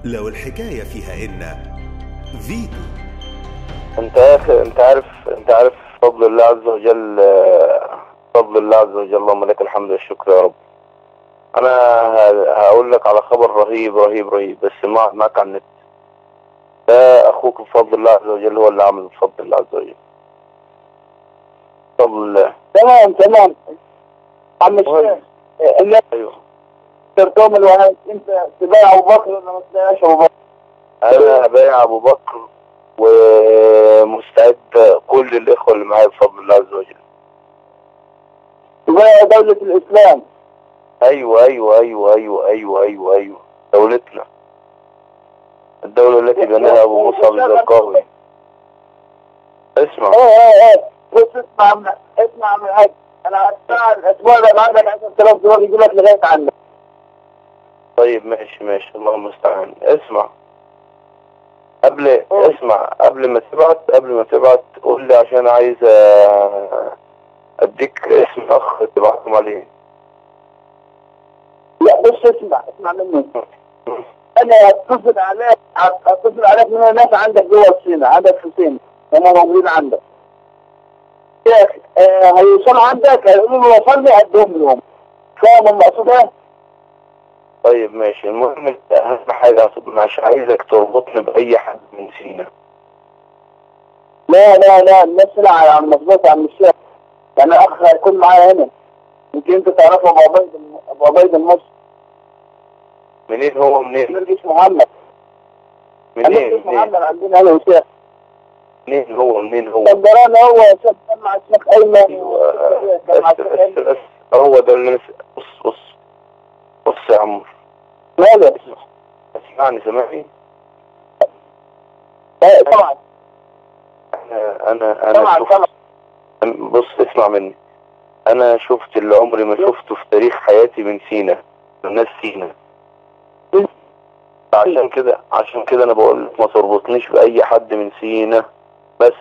لو الحكاية فيها إن فيتو. انت عارف فضل الله عز وجل، فضل الله عز وجل، اللهم لك الحمد والشكر يا رب. انا هقول لك على خبر رهيب رهيب رهيب، بس معك على النت. ده اخوك بفضل الله عز وجل، هو اللي عامل بفضل الله عز وجل. بفضل الله. تمام عم الشيخ. ايوه، ترتم الوهاب، انت تبايع ابو بكر ولا ما تبايعش ابو بكر؟ انا بايع ابو بكر ومستعد كل الاخوه اللي معايا بفضل الله عز وجل. تبايع دولة الاسلام. ايوه ايوه ايوه ايوه ايوه ايوه ايوه، دولتنا، الدولة التي بناها ابو مصعب الزرقاوي. اسمع. بص، اسمع من حاجة. انا هدفع الاسبوع ده معاك 10000 دولار يجي لك لغاية عندك. طيب ماشي، الله المستعان. اسمع، قبل ما تبعت قول لي، عشان عايز اديك اسم اخ تبعتهم عليه. لا بص، اسمع مني. انا هتصل عليك من الناس عندك جوه الصين، عندك في الصين هم موجودين عندك. هيوصلوا عندك، هيقولوا له وصلني ادهم لهم. فاهم المقصود ايه؟ طيب ماشي. المهم اهم حاجه، مش عايزك تربطني باي حد من سينا. لا الناس هنا مظبوط يا عم الشيخ. يعني اخ هيكون معايا هنا، يمكن انت تعرفه، ابو عبيد المصري. منين هو؟ منين؟ نرجس محمد. منين محمد عندنا هنا يا شيخ. منين هو؟ صدراني هو يا شيخ، مع الشيخ ايمن. بس هو ده اللي بص يا عمرو. مالك؟ سامعني؟ طبعا. انا شفت. بص اسمع مني. انا شفت اللي عمري ما شفته في تاريخ حياتي من سينا، الناس سينا. عشان كده انا بقول لك ما تربطنيش باي حد من سينا بس.